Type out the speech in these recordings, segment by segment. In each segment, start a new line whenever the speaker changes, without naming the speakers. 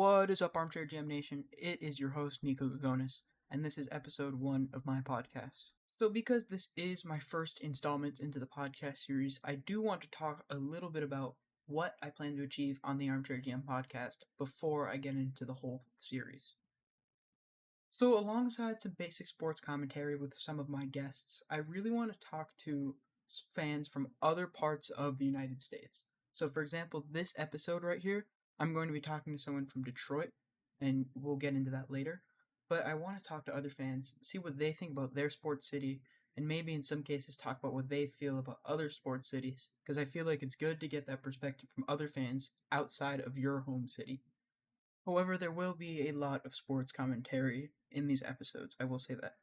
What is up, Armchair Jam Nation? It is your host, Nico Gagonis, and this is episode 1 of my podcast. So, because this is my first installment into the podcast series, I do want to talk a little bit about what I plan to achieve on the Armchair Jam podcast before I get into the whole series. So, alongside some basic sports commentary with some of my guests, I really want to talk to fans from other parts of the United States. So, for example, this episode right here, I'm going to be talking to someone from Detroit, and we'll get into that later. But I want to talk to other fans, see what they think about their sports city, and maybe in some cases talk about what they feel about other sports cities, because I feel like it's good to get that perspective from other fans outside of your home city. However, there will be a lot of sports commentary in these episodes, I will say that.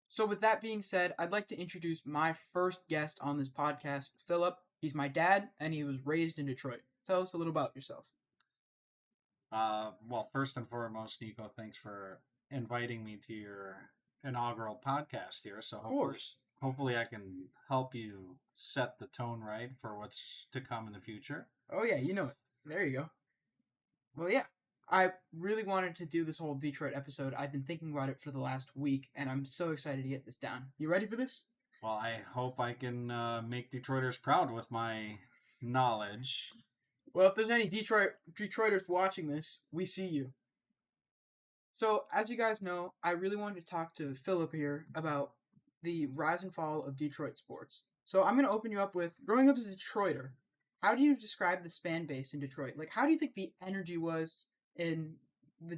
So with that being said, I'd like to introduce my first guest on this podcast, Fillip. He's my dad, and he was raised in Detroit. Tell us a little about yourself.
Well, first and foremost, Nico, thanks for inviting me to your inaugural podcast here. So hopefully I can help you set the tone right for what's to come in the future.
Oh yeah, you know it. There you go. Well, yeah. I really wanted to do this whole Detroit episode. I've been thinking about it for the last week, and I'm so excited to get this down. You ready for this?
Well, I hope I can make Detroiters proud with my knowledge.
Well, if there's any Detroiters watching this, we see you. So, as you guys know, I really wanted to talk to Fillip here about the rise and fall of Detroit sports. So, I'm going to open you up with, growing up as a Detroiter, how do you describe the fan base in Detroit? Like, how do you think the energy was in in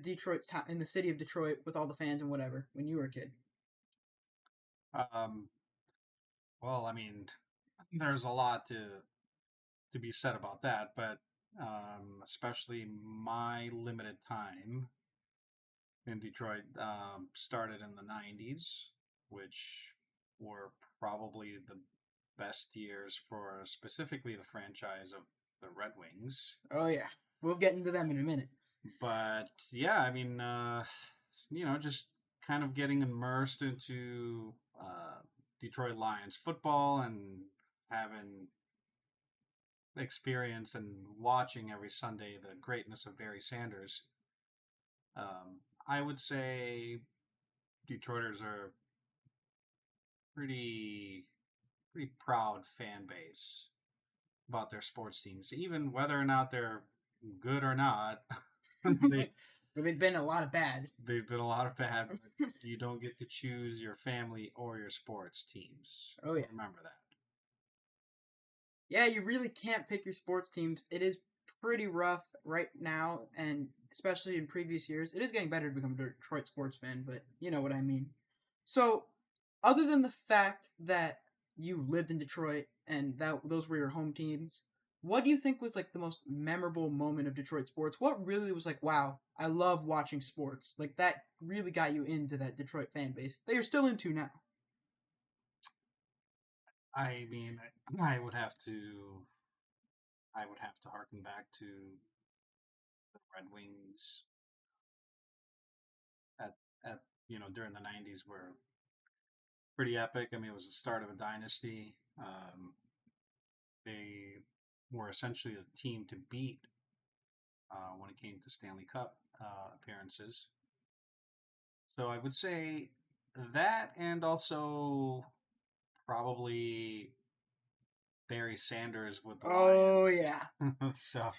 the city of Detroit with all the fans and whatever when you were a kid?
Well, I mean, there's a lot to be said about that, but especially my limited time in Detroit started in the 90s, which were probably the best years for specifically the franchise of the Red Wings.
Oh, yeah. We'll get into them in a minute.
But, yeah, I mean, just kind of getting immersed into Detroit Lions football and having experience and watching every Sunday the greatness of Barry Sanders. I would say Detroiters are pretty proud fan base about their sports teams, even whether or not they're good or not.
They've been a lot of bad.
They've been a lot of bad. But you don't get to choose your family or your sports teams.
Oh yeah,
remember that.
Yeah, you really can't pick your sports teams. It is pretty rough right now, and especially in previous years. It is getting better to become a Detroit sports fan, but you know what I mean. So, other than the fact that you lived in Detroit and those were your home teams, what do you think was like the most memorable moment of Detroit sports? What really was like, wow, I love watching sports. Like that really got you into that Detroit fan base that you're still into now.
I mean, I would have to harken back to the Red Wings at during the 90s were pretty epic. I mean, it was the start of a dynasty. They were essentially the team to beat when it came to Stanley Cup appearances. So I would say that, and also probably Barry Sanders with the Lions.
Oh yeah.
So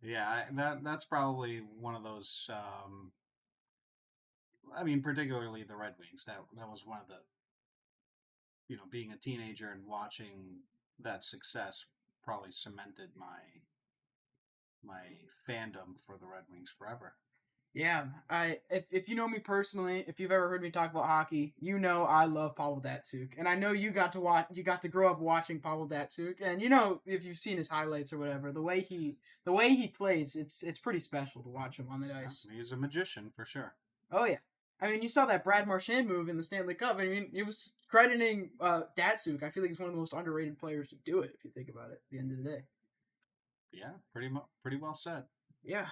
yeah, that's probably one of those. I mean, particularly the Red Wings. That was one of the. Being a teenager and watching that success probably cemented my fandom for the Red Wings forever.
Yeah, if you know me personally, if you've ever heard me talk about hockey, you know I love Pavel Datsyuk, and I know you got to grow up watching Pavel Datsyuk, and if you've seen his highlights or whatever, the way he plays, it's pretty special to watch him on the ice.
Yeah, he's a magician for sure.
Oh yeah, I mean you saw that Brad Marchand move in the Stanley Cup. I mean it was crediting Datsyuk. I feel like he's one of the most underrated players to do it if you think about it. At the end of the day.
Yeah, pretty well said.
Yeah.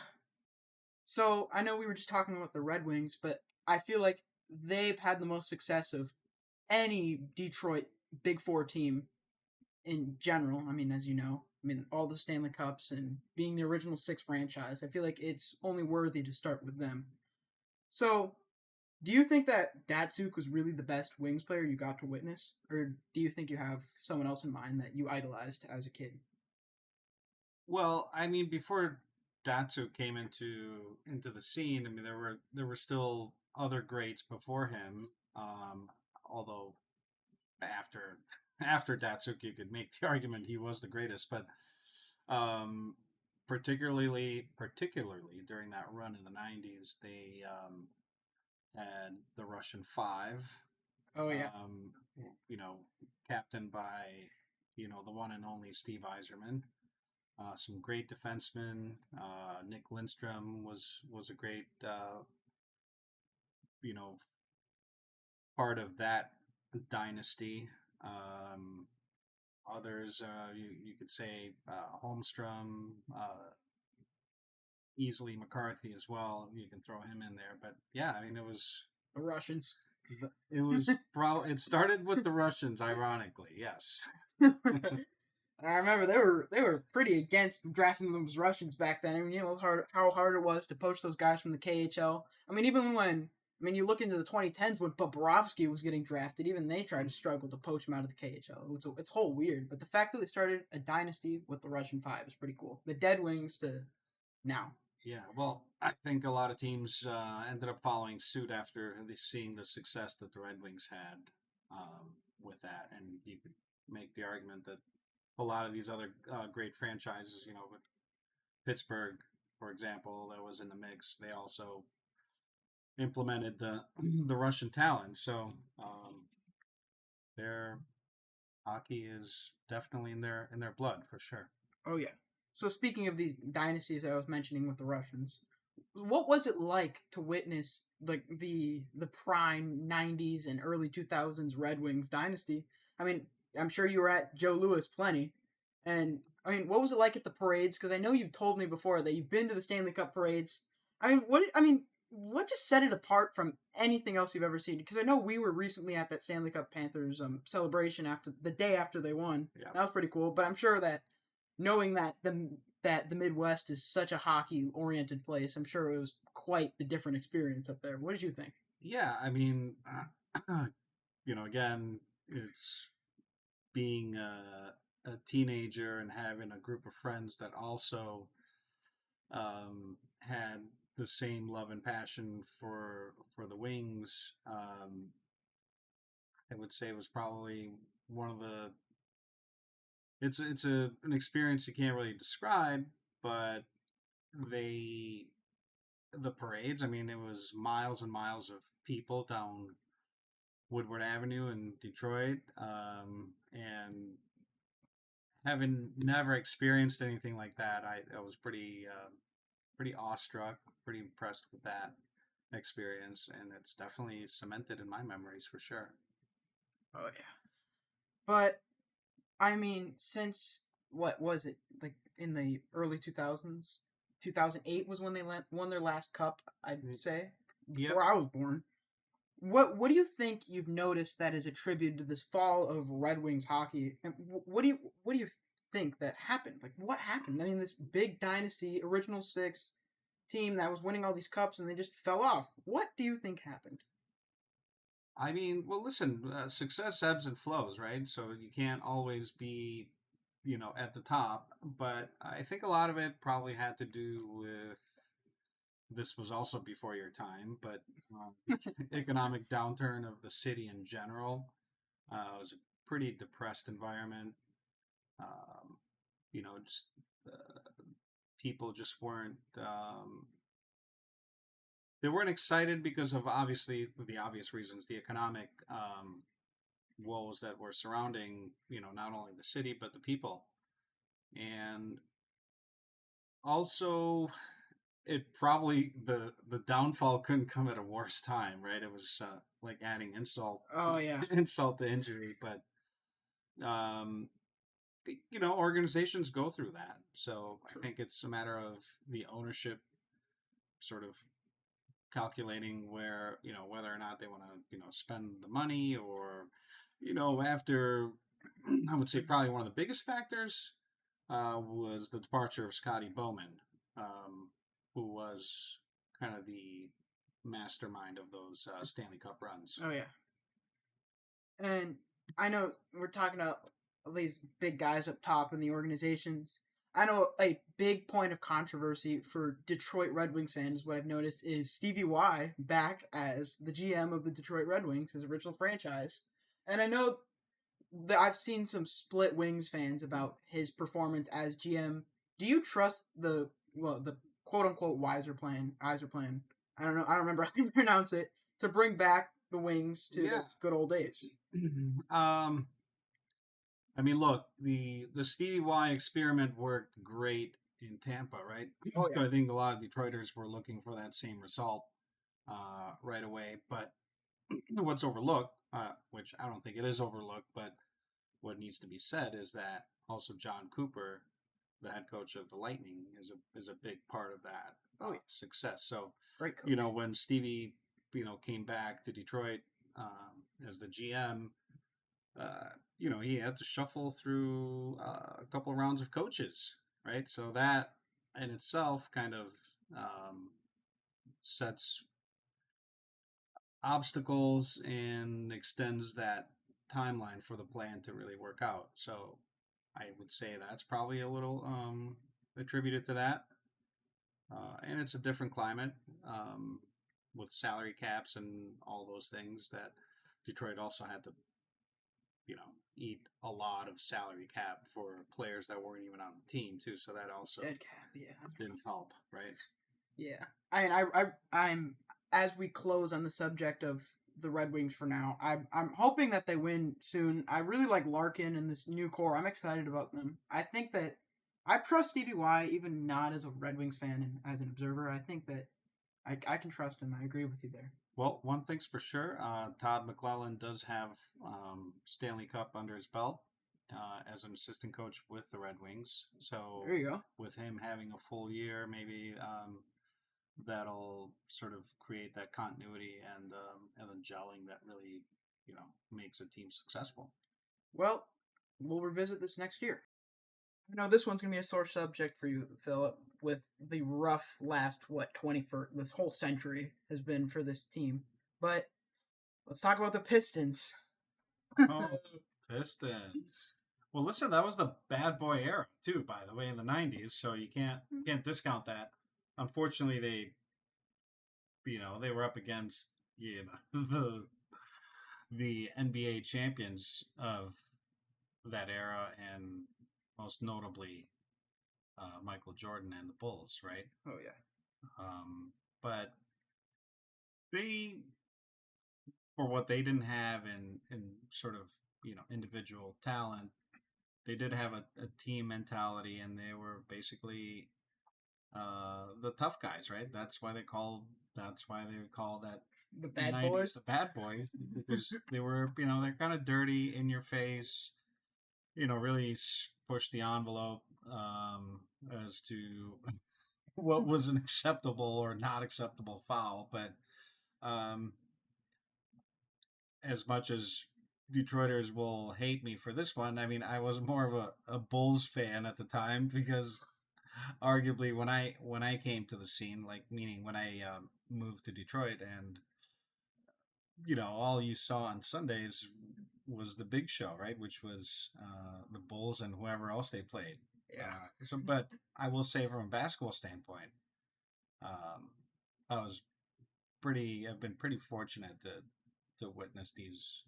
So, I know we were just talking about the Red Wings, but I feel like they've had the most success of any Detroit Big Four team in general. I mean, as you know, I mean, all the Stanley Cups and being the original six franchise, I feel like it's only worthy to start with them. So, do you think that Datsuk was really the best Wings player you got to witness? Or do you think you have someone else in mind that you idolized as a kid?
Well, I mean, before Datsu came into the scene, I mean, there were still other greats before him. Although after after Datsuk, you could make the argument he was the greatest, but um, particularly during that run in the '90s, they had the Russian Five,
Oh, yeah.
um, you know, captained by the one and only Steve Yzerman. Some great defensemen. Nick Lindstrom was a great you know part of that dynasty. Um, Others, you could say Holmstrom, easily McCarthy as well. You can throw him in there, but yeah, I mean
The Russians.
it started with the Russians, ironically, yes.
I remember they were pretty against drafting those Russians back then. I mean, you know how hard it was to poach those guys from the KHL. I mean, even when you look into the 2010s when Bobrovsky was getting drafted, even they tried to struggle to poach him out of the KHL. It's whole weird, but the fact that they started a dynasty with the Russian Five is pretty cool. The Dead Wings to now.
Yeah, well, I think a lot of teams ended up following suit after seeing the success that the Red Wings had with that, and you could make the argument that a lot of these other great franchises, with Pittsburgh, for example, that was in the mix. They also implemented the the Russian talent, so their hockey is definitely in their blood for sure.
Oh yeah. So speaking of these dynasties that I was mentioning with the Russians, what was it like to witness like the prime '90s and early 2000s Red Wings dynasty? I mean, I'm sure you were at Joe Louis plenty, and I mean, what was it like at the parades? Because I know you've told me before that you've been to the Stanley Cup parades. What just set it apart from anything else you've ever seen? Because I know we were recently at that Stanley Cup Panthers celebration after the day after they won.
Yeah.
That was pretty cool. But I'm sure that knowing that the Midwest is such a hockey oriented place, I'm sure it was quite the different experience up there. What did you think?
Yeah, I mean, again, it's being a teenager and having a group of friends that also had the same love and passion for the Wings. I would say it was probably one of the. It's an experience you can't really describe, but they the parades. I mean, it was miles and miles of people down Woodward Avenue in Detroit, and having never experienced anything like that, I was pretty awestruck, pretty impressed with that experience, and it's definitely cemented in my memories for sure.
Oh yeah. But I mean, since what was it like in the early 2000s? 2008 was when they won their last cup. I'd say
Yep.
before I was born. What do you think you've noticed that is attributed to this fall of Red Wings hockey? And what do you think that happened? Like what happened? I mean, this big dynasty, original six team that was winning all these cups, and they just fell off. What do you think happened?
I mean, well, listen, success ebbs and flows, right? So you can't always be, at the top. But I think a lot of it probably had to do with this was also before your time, but the economic downturn of the city in general. It was a pretty depressed environment. Um, just people just weren't. They weren't excited because of obviously the obvious reasons, the economic woes that were surrounding, not only the city but the people, and also it probably the downfall couldn't come at a worse time, right? It was like adding insult
Oh yeah,
insult to injury, but um, organizations go through that. So I
true.
think it's a matter of the ownership sort of calculating where whether or not they want to spend the money, or after I would say probably one of the biggest factors was the departure of Scotty Bowman, who was kind of the mastermind of those Stanley Cup runs.
Oh yeah, and I know we're talking about these big guys up top in the organizations. I know a big point of controversy for Detroit Red Wings fans, what I've noticed, is Stevie Y back as the GM of the Detroit Red Wings, his original franchise. And I know that I've seen some split Wings fans about his performance as GM. Do you trust the quote unquote Wiser plan? I don't know. I don't remember how you pronounce it, to bring back the Wings to
Yeah.
the good old days.
I mean, look, the Stevie Y experiment worked great in Tampa, right?
Oh
So
yeah,
I think a lot of Detroiters were looking for that same result right away. But what's overlooked, which I don't think it is overlooked, but what needs to be said is that also John Cooper, the head coach of the Lightning, is a big part of that success. So,
great coach.
when Stevie, came back to Detroit as the GM, he had to shuffle through a couple of rounds of coaches, right? So that in itself kind of sets obstacles and extends that timeline for the plan to really work out. So I would say that's probably a little attributed to that. And it's a different climate with salary caps and all those things that Detroit also had to, eat a lot of salary cap for players that weren't even on the team too. So that also
Dead cap, yeah, that's
didn't help, right?
yeah. I'm as we close on the subject of the Red Wings for now. I'm hoping that they win soon. I really like Larkin and this new core. I'm excited about them. I think that I trust Stevie Y, even not as a Red Wings fan and as an observer. I think that I can trust him. I agree with you there.
Well, one thing's for sure, Todd McClellan does have Stanley Cup under his belt as an assistant coach with the Red Wings. So
There you go.
with him having a full year, maybe that'll sort of create that continuity and the gelling that really makes a team successful.
Well, we'll revisit this next year. I know this one's gonna be a sore subject for you, Philip, with the rough last 21st this whole century has been for this team. But let's talk about the Pistons.
Oh, Pistons. Well, listen, that was the bad boy era too, by the way, in the '90s. So you can't discount that. Unfortunately, they were up against the NBA champions of that era, and most notably Michael Jordan and the Bulls, right?
Oh yeah.
But they, for what they didn't have in sort of individual talent, they did have a team mentality, and they were basically the tough guys, right? That's why they call that
The Bad
'90s
Boys.
the bad boys, because they were they're kind of dirty, in your face, really push the envelope as to what was an acceptable or not acceptable foul. But um, as much as Detroiters will hate me for this one, I mean, I was more of a Bulls fan at the time, because arguably when I came to the scene, like, meaning when I moved to Detroit, and all you saw on Sundays was the big show, right? Which was the Bulls and whoever else they played.
Yeah.
But I will say, from a basketball standpoint, um, I've been pretty fortunate to witness these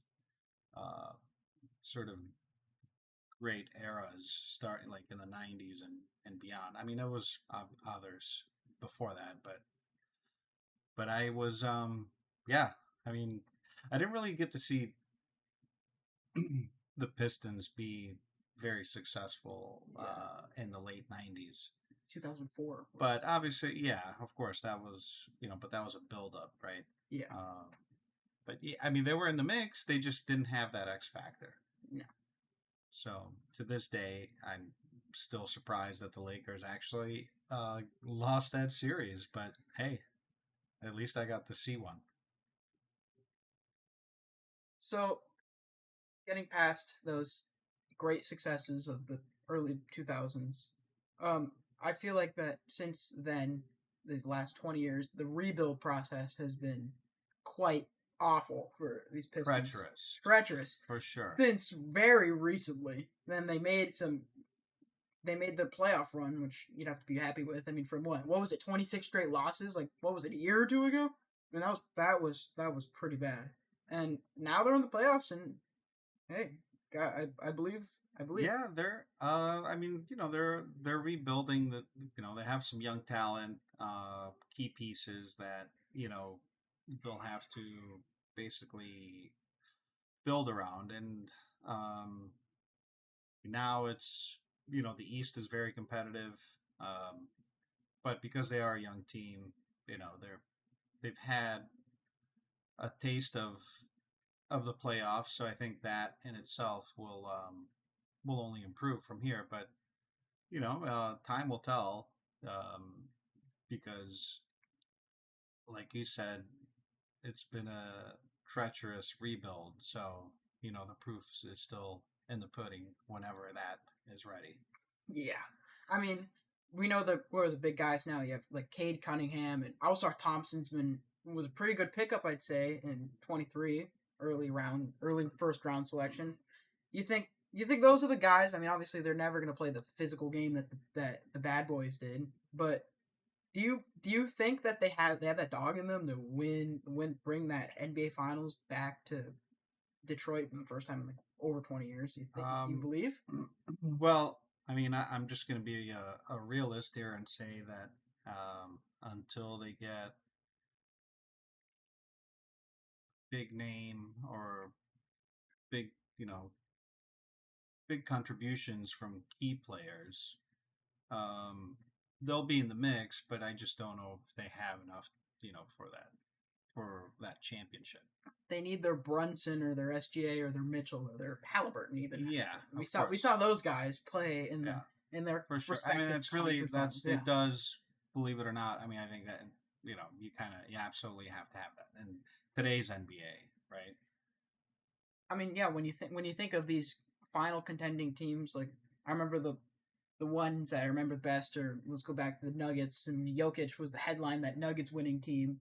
uh, sort of great eras starting like in the '90s and beyond. I mean, there was others before that, but I was yeah. I mean, I didn't really get to see the Pistons be very successful in the late '90s.
2004.
But obviously, yeah, of course, that was but that was a build up, right?
Yeah.
But yeah, I mean, they were in the mix. They just didn't have that X factor.
No.
So to this day, I'm still surprised that the Lakers actually lost that series. But hey, at least I got to see one.
So, getting past those great successes of the early 2000s. I feel like that since then, these last 20 years, the rebuild process has been quite awful for these Pistons.
Treacherous,
Treacherous.
for sure.
Since very recently. Then they made the playoff run, which you'd have to be happy with. I mean, from what was it, 26 straight losses? Like, what was it, a year or two ago? I mean, that was pretty bad. And now they're in the playoffs, and hey, I believe.
Yeah, they're. I mean, they're rebuilding. They have some young talent, key pieces that they'll have to basically build around, and um, now it's the East is very competitive, um, but because they are a young team, they've had a taste of the playoffs, so I think that in itself will only improve from here. But time will tell, because, like you said, it's been a treacherous rebuild. So the proof is still in the pudding whenever that is ready.
Yeah, I mean, we know that we're the big guys now. You have like Cade Cunningham and Alstar Thompson's been was a pretty good pickup, I'd say, in 23, early first round selection. You think those are the guys? I mean, obviously they're never going to play the physical game that the bad boys did, but do you think that they have that dog in them to bring that NBA Finals back to Detroit for the first time in like over 20 years? You
Um,
believe?
well, I mean, I'm just going to be a realist here and say that until they get big name or big, you know, big contributions from key players, um, they'll be in the mix. But I just don't know if they have enough, for that championship.
They need their Brunson or their SGA or their Mitchell or their Halliburton even.
Yeah,
We
of
saw we
course.
saw those guys play
Yeah,
in their
for sure. I mean,
respective
it's
times
really
or
that's
finals. Yeah.
it does. Believe it or not, I mean, I think that you absolutely have to have that in today's NBA, right?
I mean, yeah, when you think of these final contending teams, like I remember the ones that I remember best are, let's go back to the Nuggets, and Jokic was the headline that Nuggets winning team.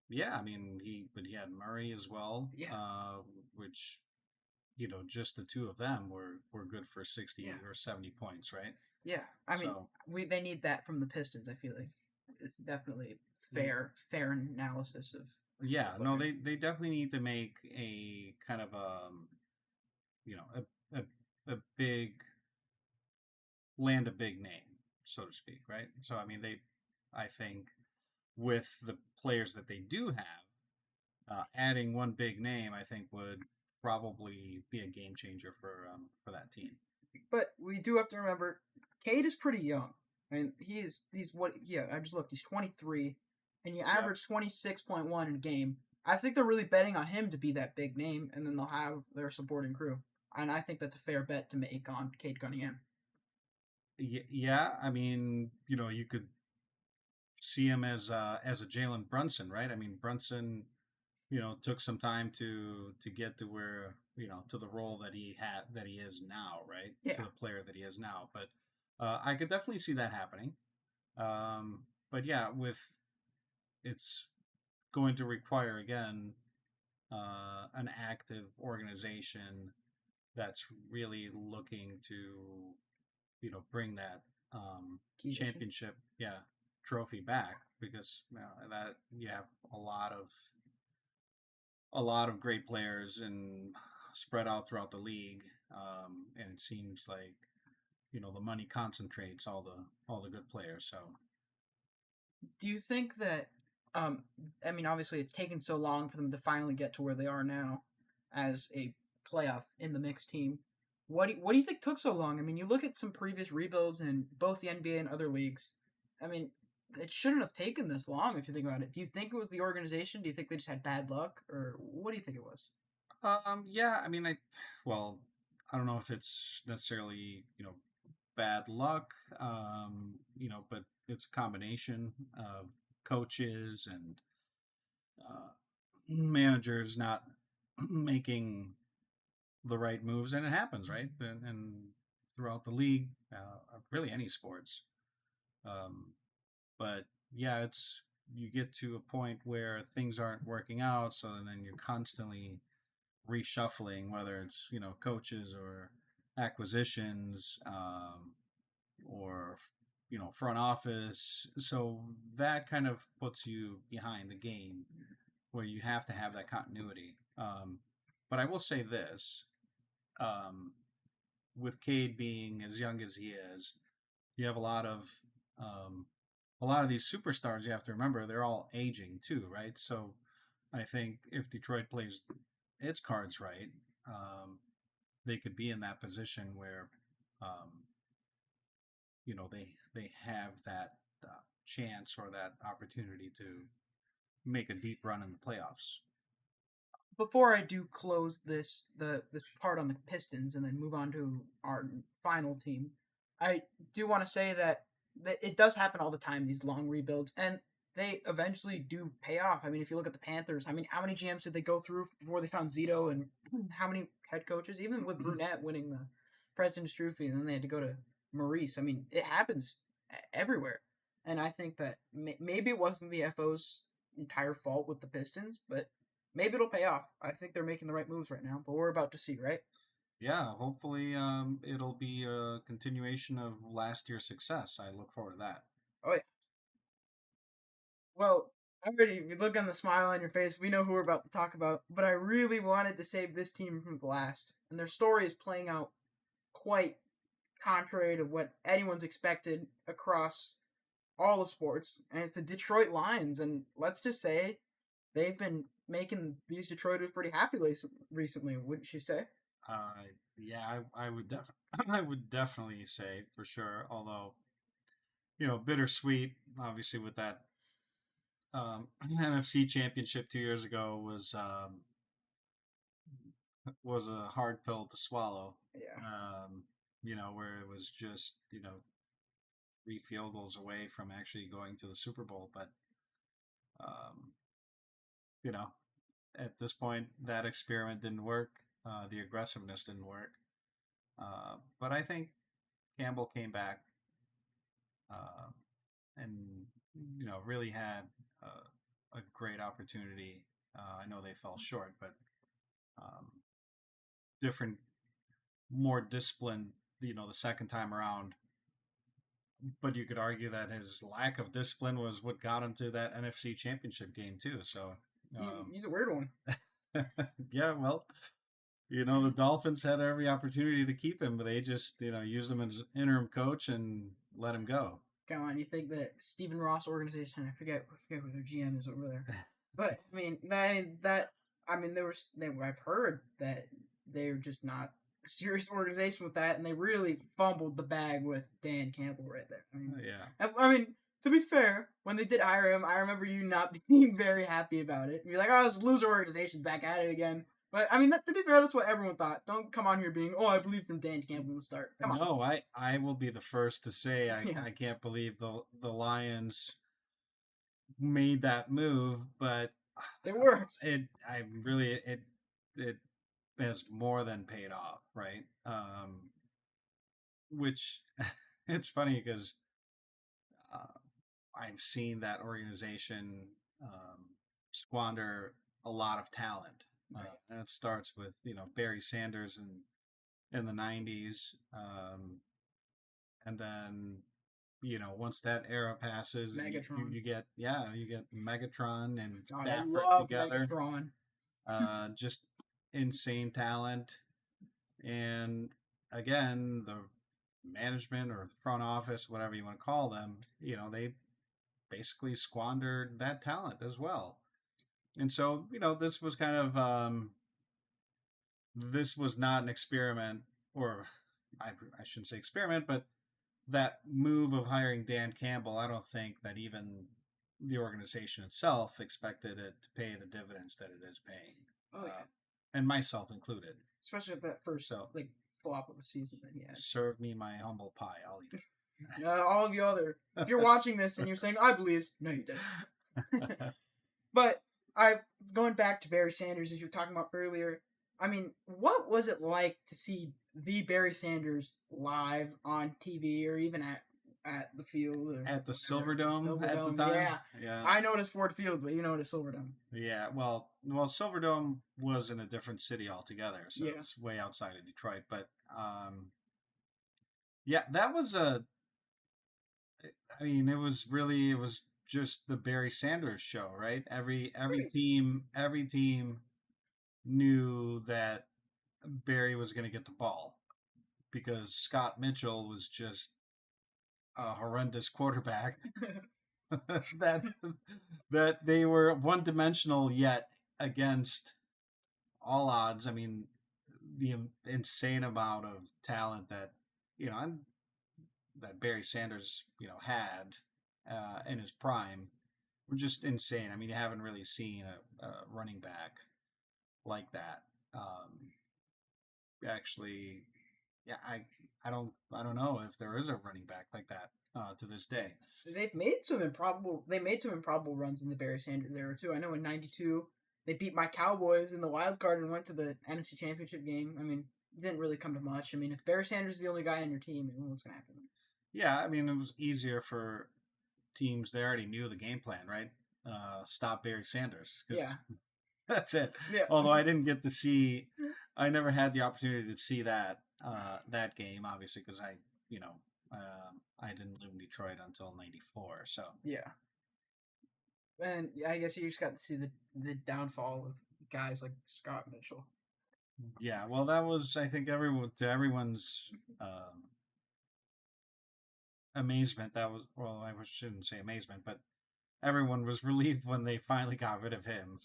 Yeah, I mean, he had Murray as well,
Yeah.
which just the two of them were good for 60
Yeah.
or 70 points, right?
Yeah. I mean,
So
they need that from the Pistons, I feel like. It's definitely fair analysis of
yeah,
what's
no,
looking.
they definitely need to make a kind of you know a big land a big name, so to speak, right? So I mean, I think with the players that they do have, adding one big name, I think would probably be a game changer for that team.
But we do have to remember, Cade is pretty young. I mean, he's what? Yeah, I just looked. He's 23, and you
Yep.
average 26.1 in a game. I think they're really betting on him to be that big name, and then they'll have their supporting crew. And I think that's a fair bet to make on Cade Cunningham.
Yeah, I mean, you could see him as a Jalen Brunson, right? I mean, Brunson, took some time to get to where to the role that he is now, right?
Yeah.
To the player that he is now. But I could definitely see that happening. But yeah, with it's going to require again an active organization that's really looking to bring that
Key issue.
championship trophy back, because that you have a lot of great players and spread out throughout the league, and it seems like the money concentrates all the good players. So
Do you think that? Um, I mean, obviously, it's taken so long for them to finally get to where they are now, as a playoff in the mixed team. What do you think took so long? I mean, you look at some previous rebuilds in both the NBA and other leagues. I mean, it shouldn't have taken this long if you think about it. Do you think it was the organization? Do you think they just had bad luck, or what do you think it was?
yeah, I mean, well, I don't know if it's necessarily bad luck, but it's a combination of coaches and managers not making the right moves, and it happens, right? And throughout the league, really any sports. Um, but yeah, it's you get to a point where things aren't working out, so then you're constantly reshuffling, whether it's coaches or acquisitions, or front office. So that kind of puts you behind the game, where you have to have that continuity. But I will say this: um, with Cade being as young as he is, you have um, a lot of these superstars. You have to remember they're all aging too, right? So I think if Detroit plays its cards right, they could be in that position where um, they have that chance or that opportunity to make a deep run in the playoffs.
Before I do close this part on the Pistons and then move on to our final team, I do want to say that it does happen all the time, these long rebuilds, and they eventually do pay off. I mean, if you look at the Panthers, I mean, how many GMs did they go through before they found Zito, and how many head coaches, even with Brunette winning the President's Trophy, and then they had to go to Maurice. I mean, it happens everywhere, and I think that maybe it wasn't the FO's entire fault with the Pistons, but maybe it'll pay off. I think they're making the right moves right now, but we're about to see, right?
Yeah, hopefully it'll be a continuation of last year's success. I look forward to that.
Oh yeah. Well, already we look on the smile on your face. We know who we're about to talk about, but I really wanted to save this team from the last, and their story is playing out quite contrary to what anyone's expected across all of sports, and it's the Detroit Lions. And let's just say they've been making these Detroiters pretty happy recently, wouldn't you say?
Yeah, I would I would definitely say for sure. Although bittersweet, obviously with that NFC Championship 2 years ago was a hard pill to swallow.
Yeah.
Where it was just 3 field goals away from actually going to the Super Bowl, but um, you know at this point that experiment didn't work. The aggressiveness didn't work. But I think Campbell came back uh, and really had a great opportunity. I know they fell short, but um, different, more disciplined. The second time around. But you could argue that his lack of discipline was what got him to that NFC Championship game too. So
He's a weird one.
yeah, well, the Dolphins had every opportunity to keep him, but they just used him as interim coach and let him go.
Come on, you think that Stephen Ross organization? I forget who their GM is over there. But I've heard that they're just not a serious organization with that, and they really fumbled the bag with Dan Campbell right there.
Yeah.
I mean, to be fair, when they did hire him, I remember you not being very happy about it. You're like, "Oh, this loser organization's back at it again." But I mean, to be fair, that's what everyone thought. Don't come on here being, "Oh, I believe in Dan Campbell from the start." Come on.
No, I will be the first to say
Yeah.
I can't believe the Lions made that move, but
It works.
it has more than paid off, right? Which it's funny because I've seen that organization squander a lot of talent, and it starts with Barry Sanders in the '90s, and then once that era passes,
Megatron.
you get Megatron and
God, I
Stafford
love
together.
Megatron.
Just insane talent, and again the management or front office, whatever you want to call them, they basically squandered that talent as well. And so this was kind of this was not an experiment, or I shouldn't say experiment, but that move of hiring Dan Campbell, I don't think that even the organization itself expected it to pay the dividends that it is paying.
Oh yeah.
And myself included.
Especially if that first flop of a season that he had.
Serve me my humble pie. I'll eat it.
All of you other, if you're watching this and you're saying, I believe, no, you didn't. But I was going back to Barry Sanders, as you were talking about earlier. I mean, what was it like to see the Barry Sanders live on TV or even at the field or
At the
whatever?
Silverdome at the
Silverdome,
time.
yeah.
Yeah.
I know it as Ford Field, but you know it as Silverdome.
Yeah. Well, Silverdome was in a different city altogether, so
Yeah.
it's way outside of Detroit. But yeah, that was a. I mean, it was just the Barry Sanders show, right? Every team knew that Barry was going to get the ball because Scott Mitchell was just a horrendous quarterback. that that they were one dimensional yet against all odds. I mean, the insane amount of talent that you know and that Barry Sanders had in his prime were just insane. I mean, you haven't really seen a running back like that. Actually, yeah, I don't know if there is a running back like that to this day.
They made some improbable runs in the Barry Sanders era too. I know in '92 they beat my Cowboys in the wild card and went to the NFC Championship game. I mean, it didn't really come to much. I mean, if Barry Sanders is the only guy on your team, what's gonna happen?
Yeah, I mean, it was easier for teams. They already knew the game plan, right? Stop Barry Sanders.
Yeah.
That's it.
Yeah.
Although I didn't get to see, I never had the opportunity to see that game, obviously, because I didn't live in Detroit until '94. So
Yeah. And I guess you just got to see the downfall of guys like Scott Mitchell.
yeah, well, that was I think everyone's amazement. That was well, I shouldn't say amazement, but everyone was relieved when they finally got rid of him.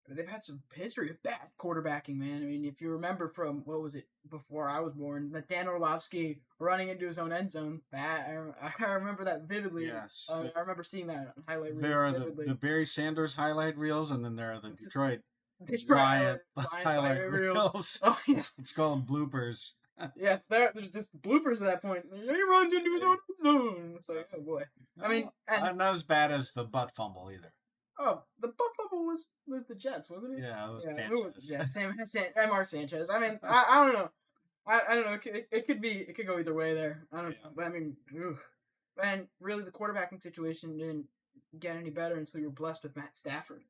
They've had some history of bad quarterbacking, man. I mean, if you remember from what was it before I was born, that Dan Orlovsky running into his own end zone. I remember that vividly.
Yes,
I remember seeing that on highlight reels.
There are
vividly.
the Barry Sanders highlight reels, and then there are the Detroit
Lions
highlight reels.
Oh yeah,
let's call them bloopers.
Yeah, there's just bloopers at that point. He runs into his own end zone. It's like, oh boy. I mean, and
not as bad as the butt fumble either.
Oh, the butt fumble was the Jets, wasn't it?
Yeah, it was
the Jets. Mr. Sanchez. I mean, I don't know. I don't know. It could go either way there. I don't know. But I mean, and really the quarterbacking situation didn't get any better until you were blessed with Matt Stafford.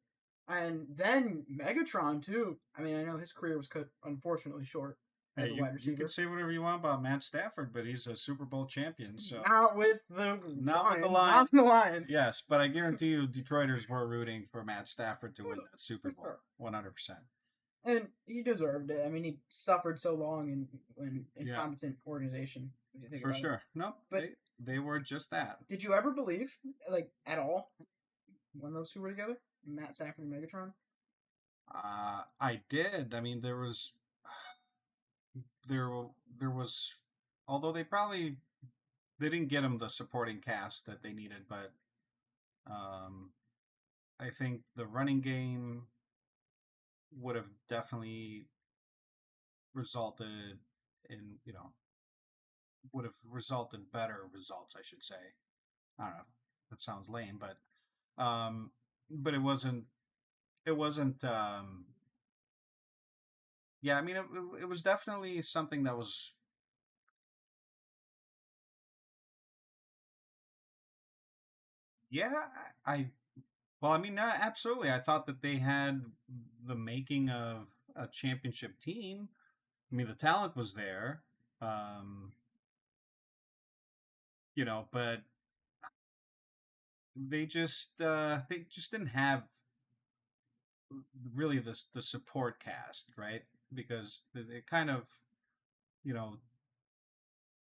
And then Megatron too. I mean, I know his career was cut unfortunately short as a wide receiver.
You can say whatever you want about Matt Stafford, but he's a Super Bowl champion. So
not with the
Lions.
Not with the Lions.
Yes, but I guarantee you, Detroiters were rooting for Matt Stafford to win that Super Bowl, 100%.
And he deserved it. I mean, he suffered so long in an incompetent organization.
For sure. No, but they were just that.
Did you ever believe, like, at all, when those two were together? Matt Stafford and Megatron?
I did. I mean, there was, although they didn't get him the supporting cast that they needed, but I think the running game would have definitely resulted in, would have resulted better results, I should say. I don't know. That sounds lame, but it wasn't, yeah, I mean, it was definitely something that was, yeah, well, I mean, absolutely. I thought that they had the making of a championship team. I mean, the talent was there, but they just didn't have really the support cast, right? Because they kind of,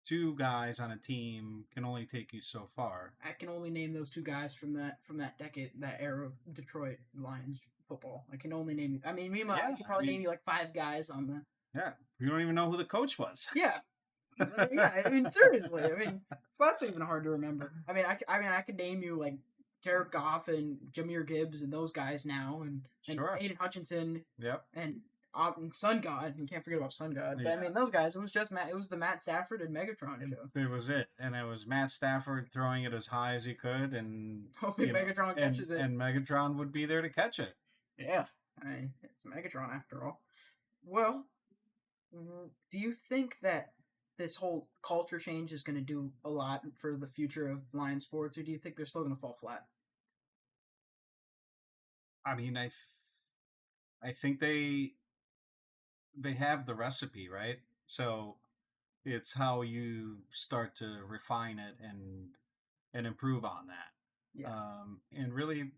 two guys on a team can only take you so far.
I can only name those two guys from that decade, that era of Detroit Lions football. I can only name. I mean, meanwhile, I can probably name you like 5 guys on the.
Yeah, you don't even know who the coach was.
Yeah, yeah. I mean, seriously. I mean, so that's even hard to remember. I mean, I could name you like Jared Goff and Jahmyr Gibbs and those guys now, and
sure.
Aiden Hutchinson.
Yep.
And Sun God. You can't forget about Sun God. But I mean, those guys. It was just It was the Matt Stafford and Megatron show.
It was it, and it was Matt Stafford throwing it as high as he could, and
hoping Megatron catches it,
and Megatron would be there to catch it.
Yeah, I mean, it's Megatron after all. Well, do you think that this whole culture change is going to do a lot for the future of Lion sports, or do you think they're still going to fall flat?
I mean, I think they have the recipe, right? So it's how you start to refine it and improve on that.
Yeah.
And really,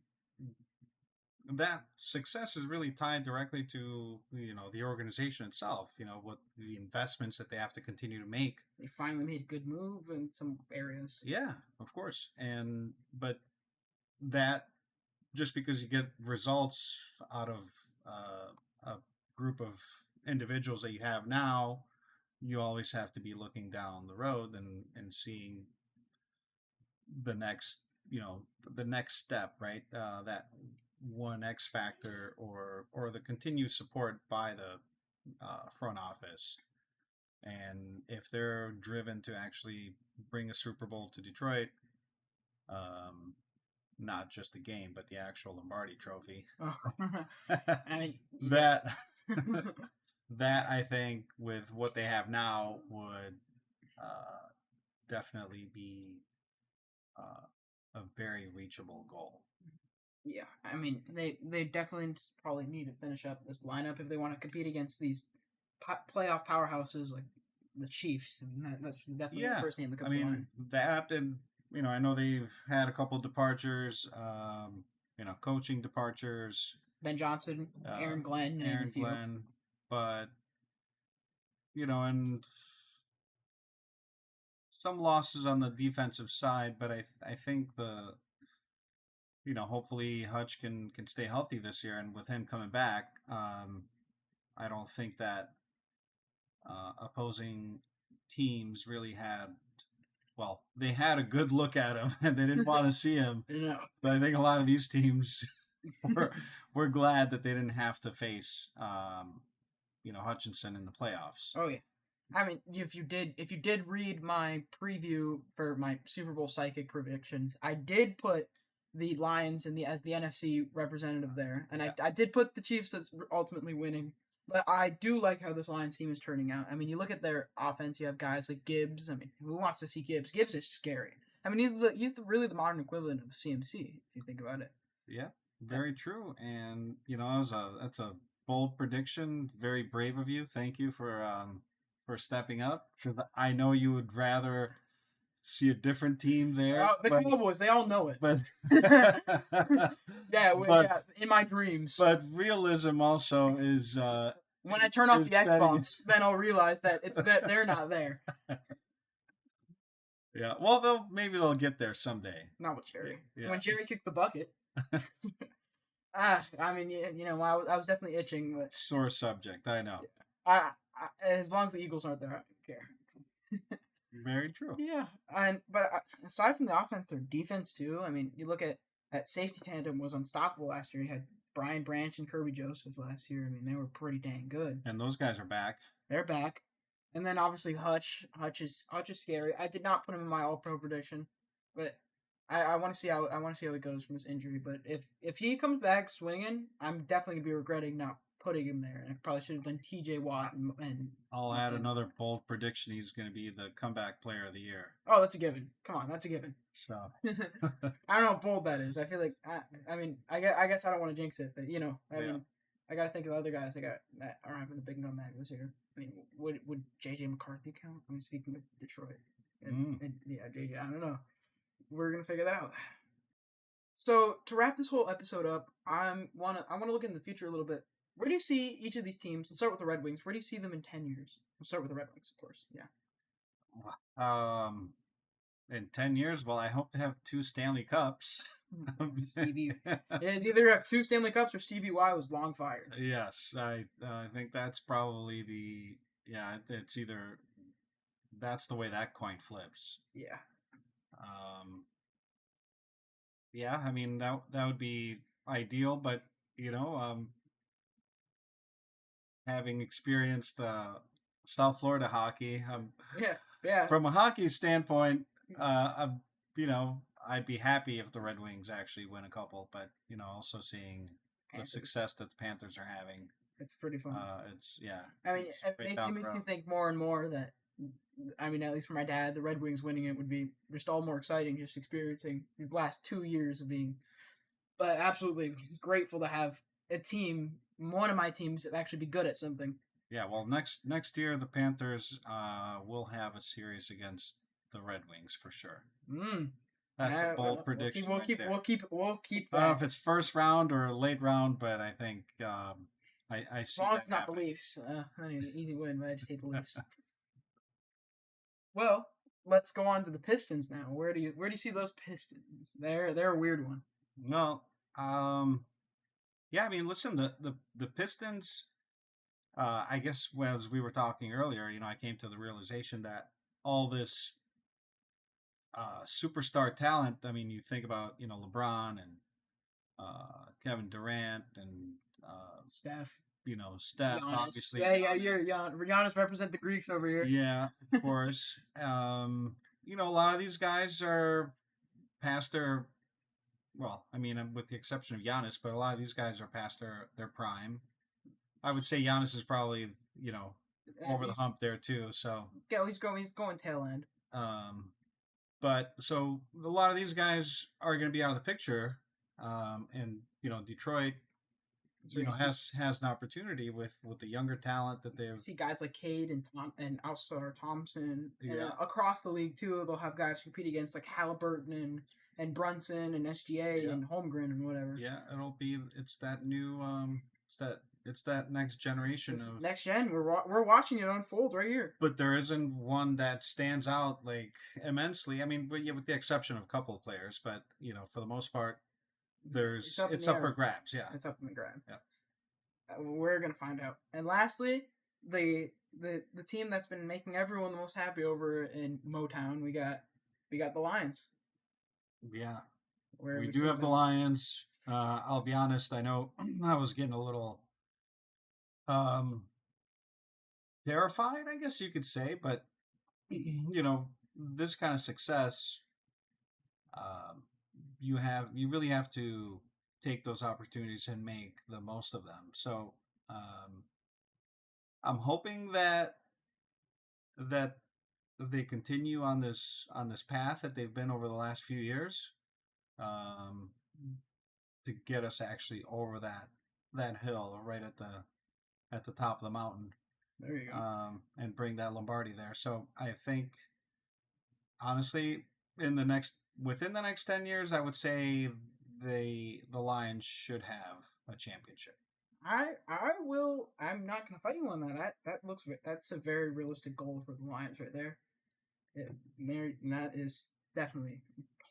that success is really tied directly to the organization itself. What the investments that they have to continue to make.
They finally made a good move in some areas.
Yeah, of course. But that, just because you get results out of a group of individuals that you have now, you always have to be looking down the road and seeing the next the next step, right? That one X factor, or the continued support by the front office. And if they're driven to actually bring a Super Bowl to Detroit, um, not just the game, but the actual Lombardi Trophy.
Oh. I mean,
that that I think with what they have now would definitely be a very reachable goal.
Yeah, I mean, they definitely probably need to finish up this lineup if they want to compete against these playoff powerhouses like the Chiefs. And that's definitely the first name that comes to mind.
That, and I know they've had a couple of departures, coaching departures.
Ben Johnson, Aaron Glenn,
Aaron Glenn, but and some losses on the defensive side. But I think hopefully Hutch can stay healthy this year, and with him coming back, I don't think that opposing teams really had. Well, they had a good look at him, and they didn't want to see him.
No.
But I think a lot of these teams were glad that they didn't have to face, Hutchinson in the playoffs.
Oh yeah, I mean, if you did read my preview for my Super Bowl psychic predictions, I did put the Lions as the NFC representative there, and I did put the Chiefs as ultimately winning. But I do like how this Lions team is turning out. I mean, you look at their offense. You have guys like Gibbs. I mean, who wants to see Gibbs? Gibbs is scary. I mean, he's really the modern equivalent of CMC if you think about it.
Yeah, very true. And that's a bold prediction. Very brave of you. Thank you for stepping up, because I know you would rather see a different team there.
The Cowboys, they all know it.
But
yeah, in my dreams.
But realism also is
when I turn off the Xbox, then I'll realize that they're not there.
Yeah, well, maybe they'll get there someday.
Not with Jerry. Yeah. When Jerry kicked the bucket. I mean, I was definitely itching, but
sore subject. I know.
As long as the Eagles aren't there, I don't care.
Very true.
Yeah, but aside from the offense, their defense too. I mean, you look at that safety tandem was unstoppable last year. You had Brian Branch and Kirby Joseph last year. I mean, they were pretty dang good.
And those guys are back.
They're back, and then obviously Hutch is scary. I did not put him in my All-Pro prediction, but I want to see how it goes from this injury. But if he comes back swinging, I'm definitely gonna be regretting not putting him there. I probably should have done T.J. Watt and
I'll add another bold prediction. He's going to be the comeback player of the year.
Oh, that's a given. Come on, that's a given.
So
I don't know how bold that is. I feel like I guess I don't want to jinx it, but I mean, I got to think of other guys that are having a big comeback this year. I mean, would J.J. McCarthy count? I mean, speaking of Detroit, and J.J. I don't know. We're gonna figure that out. So to wrap this whole episode up, I wanna look in the future a little bit. Where do you see each of these teams? Let's start with the Red Wings. Where do you see them in 10 years? We'll start with the Red Wings, of course.
Yeah. In 10 years, well, I hope to have 2 Stanley Cups.
Stevie, either have 2 Stanley Cups or Stevie Y was long fired.
Yes, I think that's probably it's either that's the way that coin flips.
Yeah.
Yeah, I mean that would be ideal, but having experienced South Florida hockey,
yeah.
From a hockey standpoint, I'd be happy if the Red Wings actually win a couple, but also seeing Panthers. The success that the Panthers are having.
It's pretty fun.
It's yeah,
I mean,
it's right
it
down the
makes me
road.
think more and more that, I mean, at least for my dad, the Red Wings winning it would be just all more exciting. Just experiencing these last 2 years of being, but absolutely grateful to have a team, one of my teams, actually be good at something.
Yeah, well, next year the Panthers will have a series against the Red Wings for sure.
Mm.
That's a bold prediction right there.
We'll keep
I don't know
that.
if it's first round or late round, but I think I
As
see
long as
that
it's not the
happening.
Leafs, I mean, easy win. But I just hate the Leafs. Well, let's go on to the Pistons now. Where do you see those Pistons? They're a weird one.
Well, yeah, I mean, listen, the Pistons. I guess as we were talking earlier, I came to the realization that all this superstar talent. I mean, you think about LeBron and Kevin Durant and
Steph,
Steph,
Giannis.
obviously
Yeah, yeah,
Giannis.
you're Giannis represent the Greeks over here.
Yeah, of course. A lot of these guys are past their. Well, I mean, with the exception of Giannis, but a lot of these guys are past their prime. I would say Giannis is probably over the hump there too. So
He's going tail end.
um, but so a lot of these guys are going to be out of the picture, and Detroit, has an opportunity with the younger talent that they've.
See guys like Cade and also Thompson, and then
Yeah,
across the league too, they'll have guys compete against like Halliburton and Brunson and SGA
yeah,
and Holmgren and whatever.
yeah. It's that new it's that next generation
This
of.
next gen, we're watching it unfold right here.
But there isn't one that stands out like immensely. I mean, with the exception of a couple of players, but for the most part, it's up for grabs. Yeah,
It's up in the grab.
yeah.
We're gonna find out. And lastly, the team that's been making everyone the most happy over in Motown, we got the Lions.
Yeah,
Where
we
we
do
see
have the
them.
Lions. I'll be honest. I know I was getting a little um, terrified, I guess you could say, but this kind of success, um, you really have to take those opportunities and make the most of them. So I'm hoping that they continue on this path that they've been over the last few years, um, to get us actually over that hill right at the top of the mountain,
There you go.
and bring that Lombardi there. So I think honestly, within the next 10 years, I would say the Lions should have a championship.
I will. I'm not gonna fight you on that. That's a very realistic goal for the Lions right there. That is definitely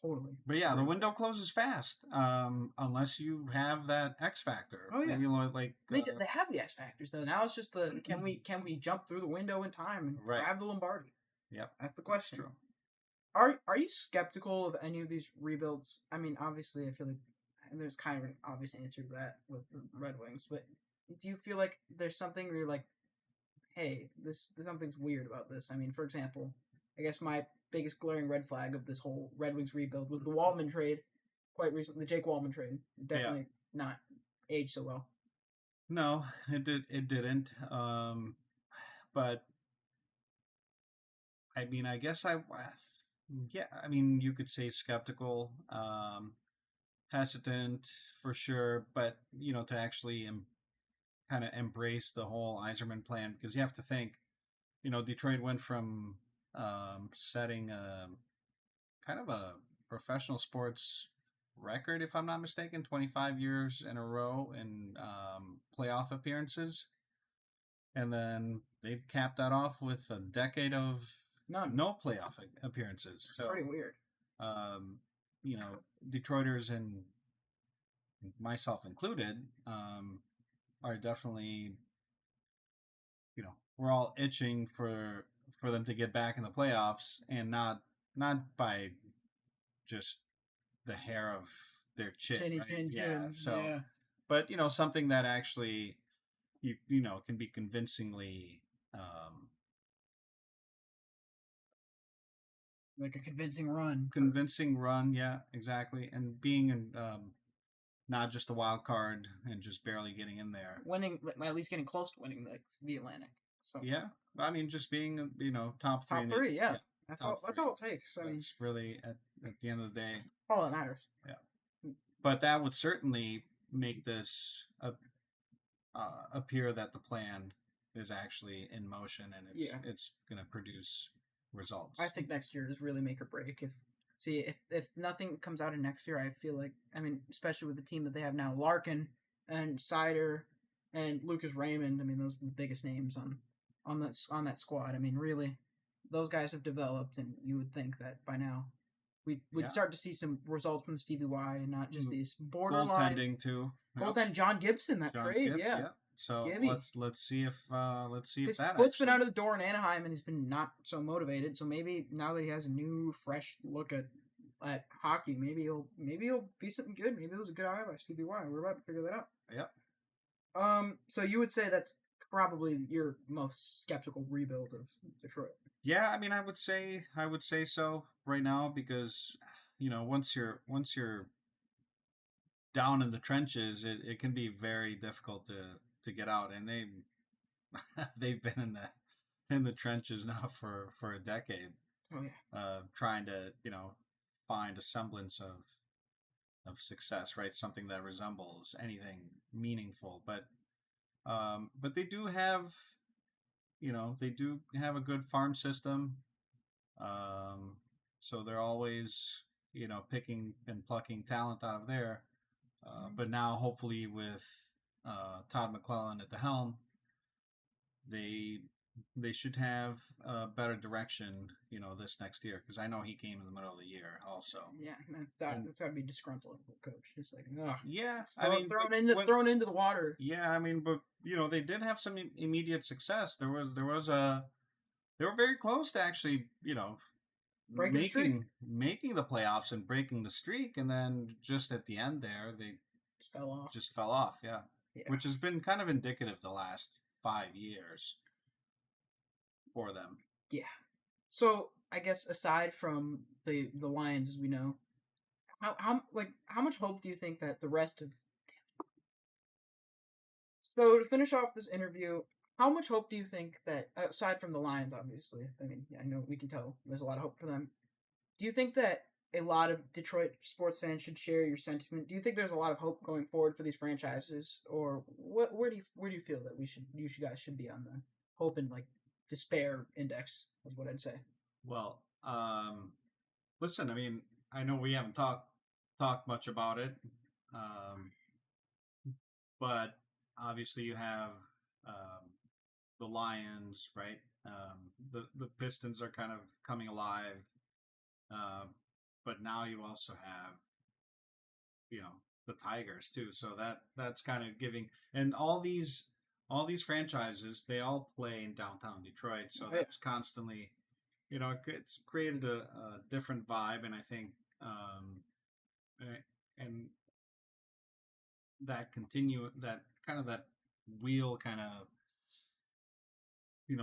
totally.
But yeah, the window closes fast, unless you have that X factor.
Oh yeah,
Like
they have the X factors though. Now it's just the can we jump through the window in time and
right.
grab the Lombardi?
Yep,
That's the question.
true.
Are you skeptical of any of these rebuilds? I mean, obviously, I feel like there's kind of an obvious answer to that with the Red Wings, but do you feel like there's something where you're like, hey, this something's weird about this? I mean, for example, I guess my biggest glaring red flag of this whole Red Wings rebuild was the Wallman trade, quite recently, the Jake Wallman trade. Definitely not aged so well.
No, it didn't. But I mean, I guess yeah. I mean, you could say skeptical, hesitant for sure, but to actually kind of embrace the whole Iserman plan, because you have to think, Detroit went from setting a kind of a professional sports record, if I'm not mistaken, 25 years in a row in playoff appearances. And then they capped that off with a decade of no playoff appearances. So,
pretty weird.
Um, Detroiters and myself included, are definitely, we're all itching for them to get back in the playoffs, and not by just the hair of their chin, right? Yeah. So,
yeah.
but something that actually can be convincingly,
Like a convincing run.
convincing run. Yeah, exactly. And being not just a wild card and just barely getting in there.
Winning, at least getting close to winning the Atlantic. So
yeah, I mean, just being top three.
Top three, yeah. That's all. That's all it takes. I mean,
That's really at the end of the day
all that matters.
Yeah, but that would certainly make this appear that the plan is actually in motion and it's going to produce results.
I think next year is really make or break. If nothing comes out of next year, I feel like, I mean, especially with the team that they have now, Larkin and Sider and Lucas Raymond. I mean, those are the biggest names on that squad. I mean, really, those guys have developed, and you would think that by now we'd start to see some results from Stevie Y and not just these borderline
goaltending too.
Goaltend John Gibson trade, yeah.
So let's see if
his foot's been out of the door in Anaheim, and he's been not so motivated. So maybe now that he has a new, fresh look at hockey, maybe he'll be something good. Maybe it was a good eye by Stevie Y. We're about to figure that out.
Yep.
So you would say that's probably your most skeptical rebuild of Detroit?
Yeah, I mean, I would say so right now because once you're down in the trenches, it can be very difficult to get out, and they've been in the trenches now for a decade.
Oh yeah.
Trying to find a semblance of success, right? Something that resembles anything meaningful, but they do have a good farm system, so they're always picking and plucking talent out of there. But now, hopefully, with Todd McClellan at the helm, they should have a better direction, this next year. Because I know he came in the middle of the year, also.
Yeah, that's got to be disgruntled, coach. Just like, ugh.
Yeah,
thrown into the water.
Yeah, I mean, but they did have some immediate success. They were very close to actually, making the playoffs and breaking the streak, and then just at the end there, they just fell off. Yeah. Which has been kind of indicative the last 5 years for them.
Yeah. So I guess aside from the Lions, as we know, how much hope do you think that the rest of... So to finish off this interview, how much hope do you think that, aside from the Lions, obviously, I mean, I know we can tell there's a lot of hope for them. Do you think that a lot of Detroit sports fans should share your sentiment? Do you think there's a lot of hope going forward for these franchises, or where do you feel that you guys should be on the hope and despair index? Is what I'd say.
Well, listen, I mean, I know we haven't talked much about it, but obviously you have the Lions, right? The Pistons are kind of coming alive. But now you also have, the Tigers too. So that's kind of giving, and all these franchises, they all play in downtown Detroit. So that's constantly, it's created a different vibe. And I think, and that wheel kind of,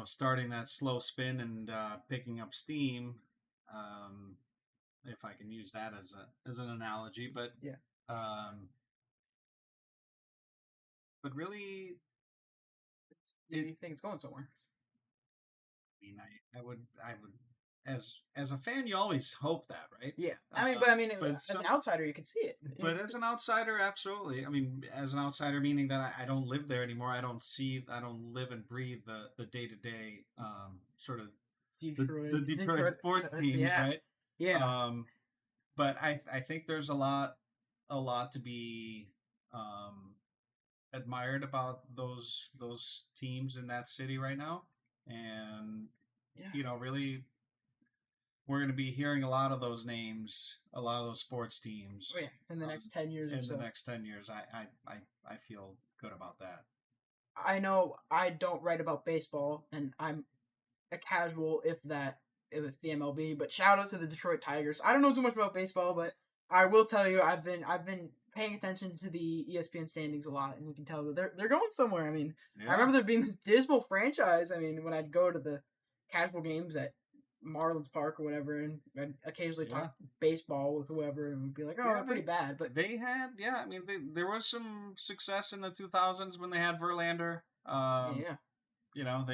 starting that slow spin and picking up steam. If I can use that as an analogy, but
yeah,
but really,
you think it's going somewhere?
I mean, I would, as a fan, you always hope that, right?
Yeah, as an outsider, you can see it.
But as an outsider, absolutely. I mean, as an outsider, meaning that I don't live there anymore. I don't live and breathe the day-to-day sort of the Detroit sports teams, right?
Yeah.
But I think there's a lot to be admired about those teams in that city right now, and really, we're going to be hearing a lot of those names, a lot of those sports teams.
Oh, yeah, in the next 10 years.
In the next 10 years, I feel good about that.
I know I don't write about baseball, and I'm a casual, if that, with the MLB, but shout out to the Detroit Tigers. I don't know too much about baseball, but I will tell you I've been paying attention to the ESPN standings a lot, and you can tell that they're going somewhere. I mean, I remember there being this dismal franchise. I mean, when I'd go to the casual games at Marlins Park or whatever, and I'd occasionally
Yeah.
talk baseball with whoever, and we'd be like, "Oh,
Yeah,
they're pretty bad," but
they had, yeah, I mean, there was some success in the 2000s when they had Verlander.
yeah,
You know,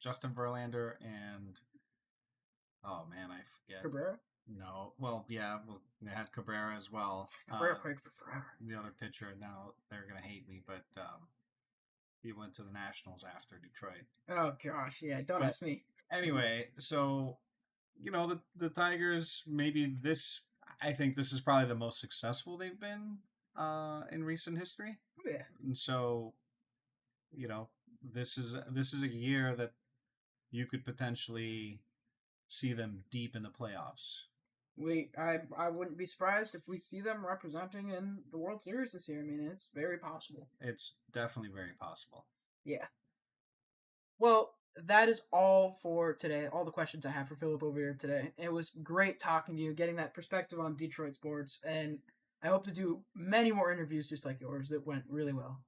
Justin Verlander and, oh man, I forget.
Cabrera.
No, well, yeah, well, they had Cabrera as well.
Cabrera played for forever.
The other pitcher. Now they're gonna hate me, but he went to the Nationals after Detroit.
Oh gosh, yeah. Don't
But
ask me.
anyway, so the Tigers, maybe this. I think this is probably the most successful they've been in recent history,
Yeah,
and so this is a year that you could potentially see them deep in the playoffs.
I wouldn't be surprised if we see them representing in the World Series this year. I mean, it's very possible.
It's definitely very possible.
Yeah. Well, that is all for today. All the questions I have for Fillip over here today. It was great talking to you, getting that perspective on Detroit sports, and I hope to do many more interviews just like yours that went really well.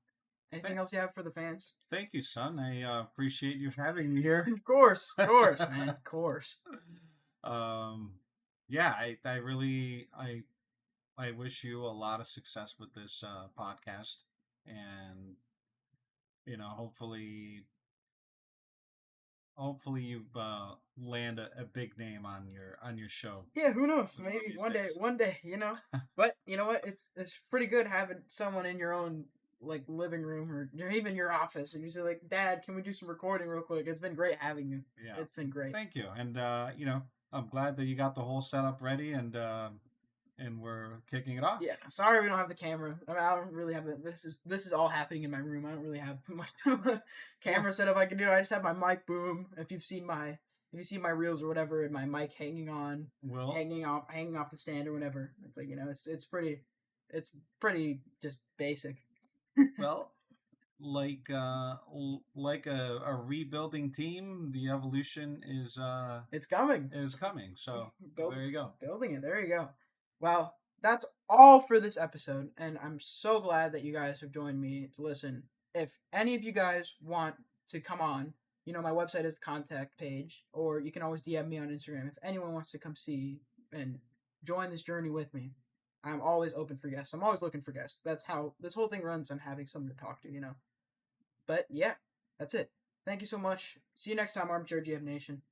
Anything else you have for the fans?
Thank you, son. I appreciate you having me here.
Of course, man, of course.
Yeah, I really I wish you a lot of success with this podcast, and hopefully you land a big name on your show.
Yeah, who knows? Maybe one day, But you know what? It's pretty good having someone in your own like living room or even your office, and you say like, "Dad, can we do some recording real quick?" It's been great having you.
Yeah,
it's been great.
Thank you, and I'm glad that you got the whole setup ready, and we're kicking it off.
Yeah, sorry we don't have the camera. I mean, I don't really have it. This is all happening in my room. I don't really have much camera setup I can do. I just have my mic boom. If you see my reels or whatever, and my mic hanging off the stand or whatever. It's like it's pretty just basic.
Well, like a rebuilding team, the evolution
it's coming.
Is coming. So there you go.
Building it. There you go. Well, that's all for this episode, and I'm so glad that you guys have joined me to listen. If any of you guys want to come on, my website is the contact page, or you can always DM me on Instagram. If anyone wants to come see and join this journey with me, I'm always open for guests. I'm always looking for guests. That's how this whole thing runs. I'm having someone to talk to. But yeah, that's it. Thank you so much. See you next time, Armchair GM Nation.